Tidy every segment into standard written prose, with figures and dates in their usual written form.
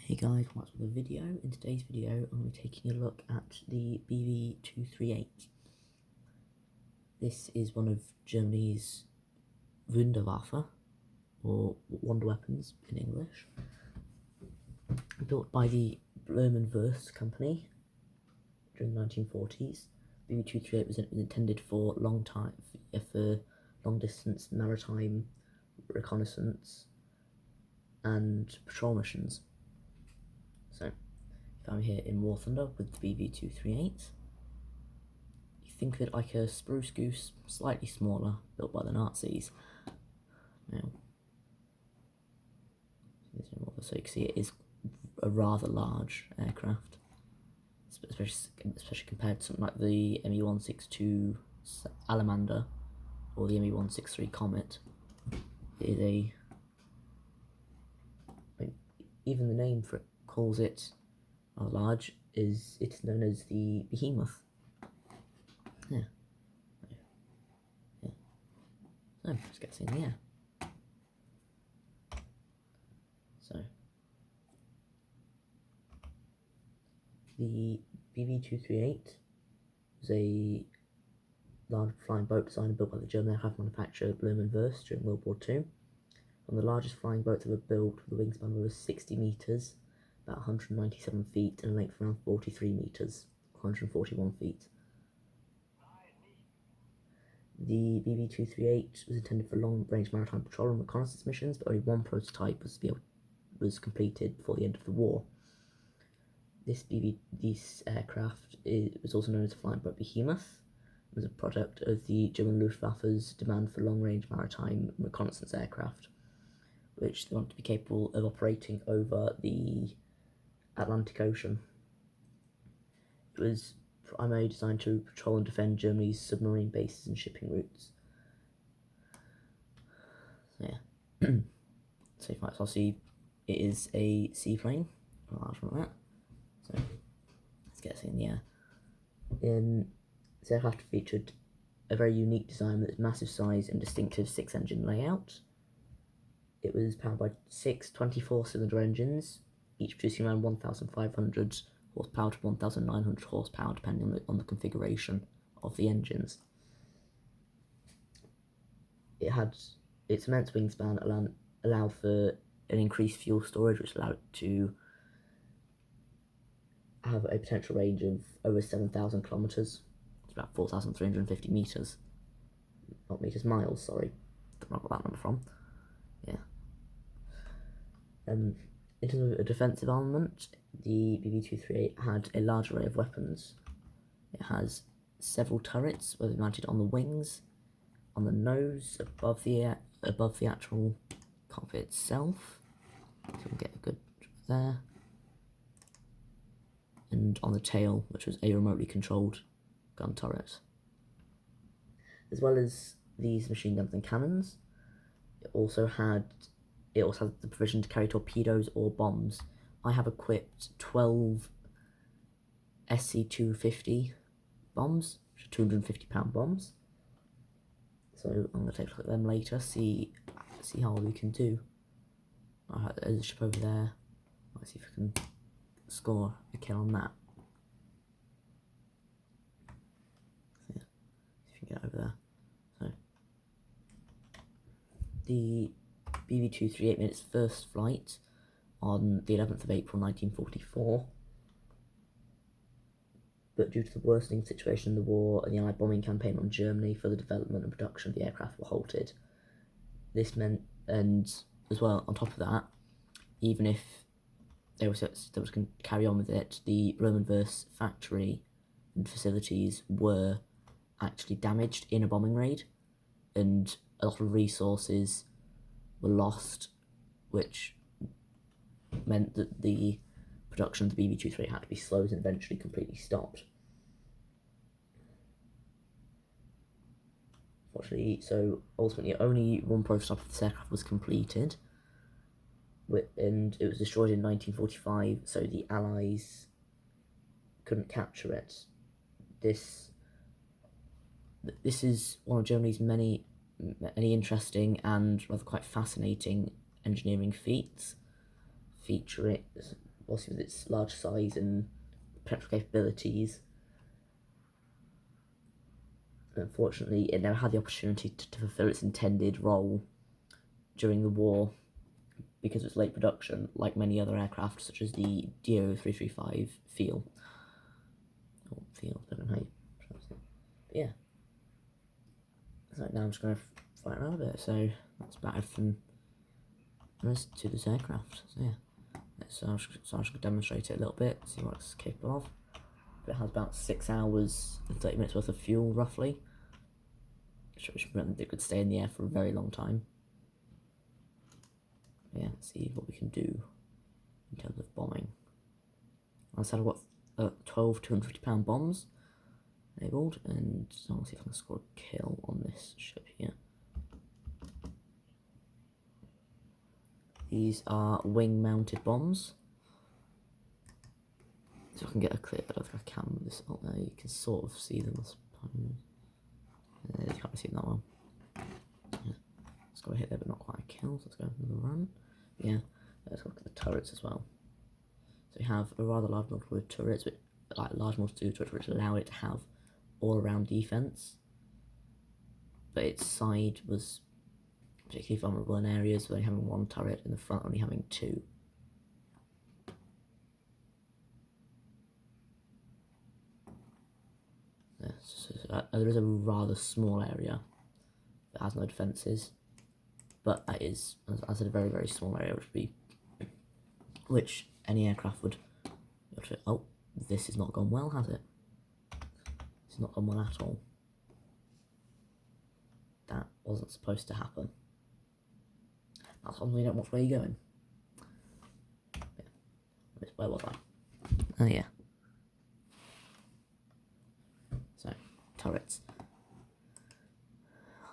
Hey guys, what's with the video? In today's video, I'm going to be taking a look at the BV-238. This is one of Germany's Wunderwaffe, or wonder weapons in English, built by the Blohm and Voss company during the 1940s. BV-238 was intended for long distance maritime reconnaissance and patrol missions. So, if I'm here in War Thunder with the BV-238, you think of it like a spruce goose, slightly smaller, built by the Nazis. Now, so you can see it is a rather large aircraft, especially compared to something like the ME-162 Salamander or the ME-163 Comet. It is even the name for it calls it large. It's known as the Behemoth. Yeah. So let's get this in the air. So the BV-238 was a large flying boat designed and built by the German aircraft manufacturer Blohm and Voss during World War II. One of the largest flying boats ever built, with a wingspan of over 60 metres, about 197 feet, and a length of around 43 metres, 141 feet. The BV-238 was intended for long-range maritime patrol and reconnaissance missions, but only one prototype was completed before the end of the war. This aircraft was also known as the flying boat Behemoth. It was a product of the German Luftwaffe's demand for long-range maritime reconnaissance aircraft, which they wanted to be capable of operating over the Atlantic Ocean. It was primarily designed to patrol and defend Germany's submarine bases and shipping routes. So yeah, so you might as well see it is a seaplane, a large one like that. So let's get this in the air. This aircraft featured a very unique design with its massive size and distinctive 6-engine layout. It was powered by 6 24-cylinder engines, each producing around 1,500 horsepower to 1,900 horsepower, depending on the configuration of the engines. It had its immense wingspan allowed for an increased fuel storage, which allowed it to have a potential range of over 7,000 kilometres. It's about 4,350 metres. Not metres, miles, sorry. Don't know where I got that number from. Yeah. In terms of a defensive armament, the BV-238 had a large array of weapons. It has several turrets, whether mounted on the wings, on the nose, above the actual cockpit itself, so we can get a good shot there, and on the tail, which was a remotely controlled gun turret. As well as these machine guns and cannons, it also had the provision to carry torpedoes or bombs. I have equipped 12 SC-250 bombs, which are 250-pound bombs. So I'm going to take a look at them later, see how well we can do. Alright, there's a ship over there. Let's see if we can score a kill on that. So yeah, see if we can get over there. So the BV-238 made its first flight on the 11th of April 1944, but due to the worsening situation in the war and the Allied bombing campaign on Germany, further development and production of the aircraft were halted. This meant, and as well, on top of that, even if they was going to carry on with it, the Blohm and Voss factory and facilities were actually damaged in a bombing raid, and a lot of resources were lost, which meant that the production of the BV-238 had to be slowed and eventually completely stopped. Fortunately, so ultimately only one prototype of this aircraft was completed, and it was destroyed in 1945, so the Allies couldn't capture it. This is one of Germany's many interesting and rather quite fascinating engineering feats, featuring obviously with its large size and potential capabilities, unfortunately, it never had the opportunity to fulfill its intended role during the war because of its late production, like many other aircraft, such as the BV-238 Feel. Or Feel, I don't know how you pronounce it. But yeah. So now I'm just going to fly around a bit. So that's about everything there is to this aircraft. So yeah. So I'm just going to demonstrate it a little bit, see what it's capable of. But it has about 6 hours and 30 minutes worth of fuel, roughly. Which meant it could stay in the air for a very long time. Yeah, let's see what we can do in terms of bombing. I said I've got 12 250-pound bombs enabled, and so I'll see if I can score a kill on this ship here. These are wing-mounted bombs. So I can get a clear, I don't think I can with this out there. You can sort of see them. You can't really see them that well. Yeah. Let's go hit there, but not quite a kill. So let's go another run. Yeah, let's look at the turrets as well. So we have a rather large multiple of turrets, like large multitude of turrets, which allow it to have all-around defense. But its side was particularly vulnerable in areas where having 1 turret, in the front only having 2. There is a rather small able that has no defences, but that is, as I said, a very, very small area, which any aircraft would be able to. Oh, this has not gone well, has it? It's not gone well at all. That wasn't supposed to happen. That's when we don't watch where you're going. Yeah. Where was I? Oh yeah. So, turrets.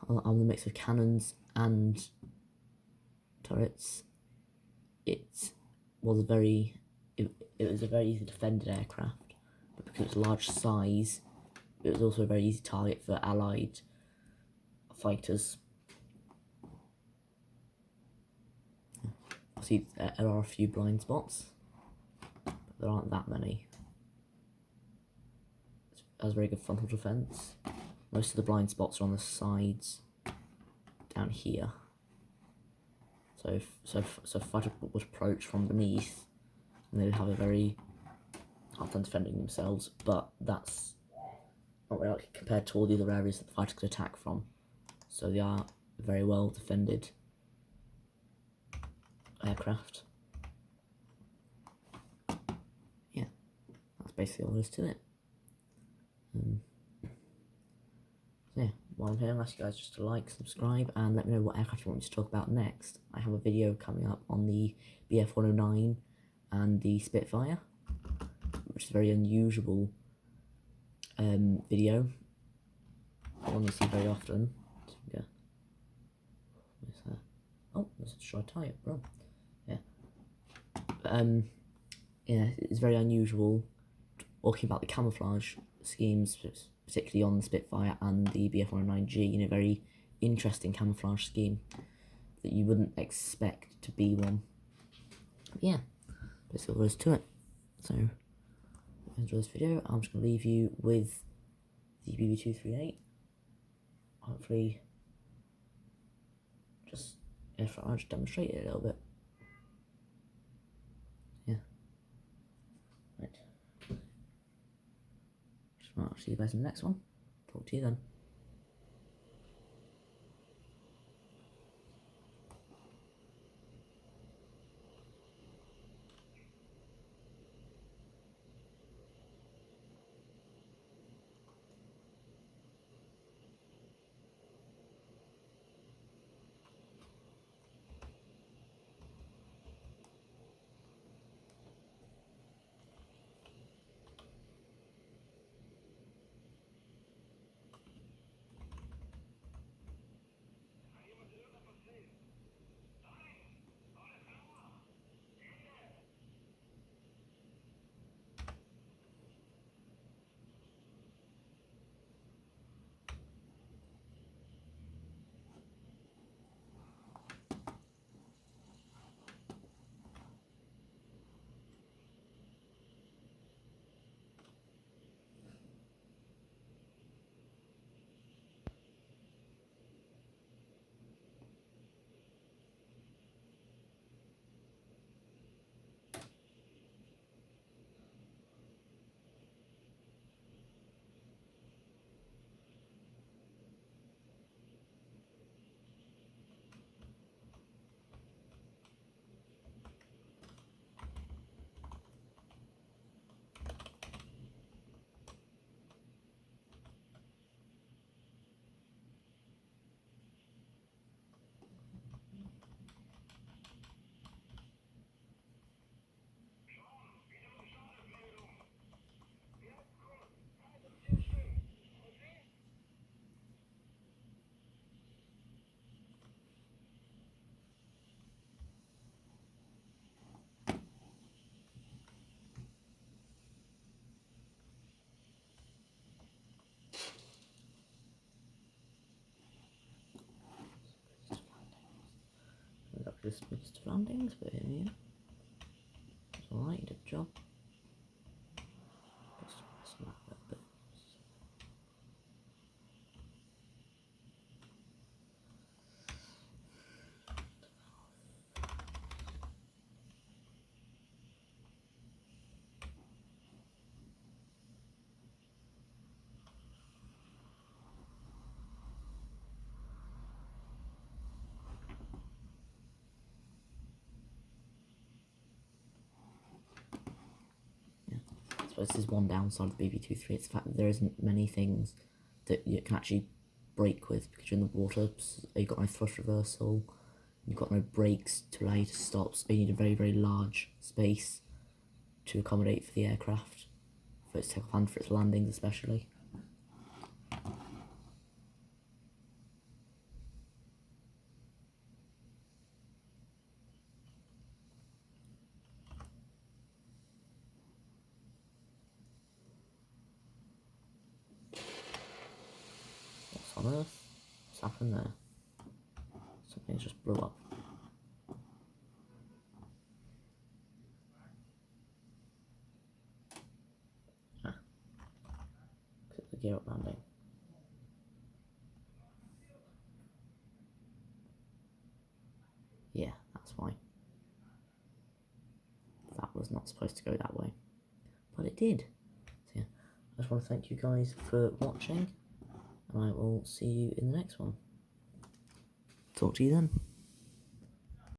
On the mix of cannons and turrets, it was a very easy defended aircraft, but because of its large size, it was also a very easy target for Allied fighters. See, there are a few blind spots, but there aren't that many. It has very good frontal defense. Most of the blind spots are on the sides down here. So if fighter would approach from beneath, and they would have a very hard time defending themselves, but that's not really likely compared to all the other areas that the fighter could attack from. So they are very well defended aircraft. Yeah, that's basically all there is to it. So yeah, while I'm here, I'll ask you guys just to like, subscribe, and let me know what aircraft you want me to talk about next. I have a video coming up on the BF-109 and the Spitfire, which is a very unusual video. One you see very often. Yeah. Where's that? Oh, there's a destroyed tyre, bro. Yeah. Yeah, it's very unusual talking about the camouflage schemes, particularly on the Spitfire and the BF-109G, in a very interesting camouflage scheme that you wouldn't expect to be one. But yeah, that's all there is to it. So, if you enjoyed this video, I'm just going to leave you with the BV-238. Hopefully, I'll just demonstrate it a little bit. Yeah. Right. I'll see you guys in the next one. Talk to you then. Missed landings, but here we go. It's alright, you did the job. Just mess them up a little bit. So this is one downside of the BV-238, it's the fact that there isn't many things that you can actually brake with, because you're in the water. So you've got no thrust reversal, you've got no brakes to allow you to stop, so you need a very, very large space to accommodate for the aircraft, for its takeoff and for its landings especially. What's on Earth? What's happened there? Something's just blew up. Click the gear up landing. Yeah, that's fine. That was not supposed to go that way, but it did. So yeah, I just want to thank you guys for watching, and I will see you in the next one. Talk to you then.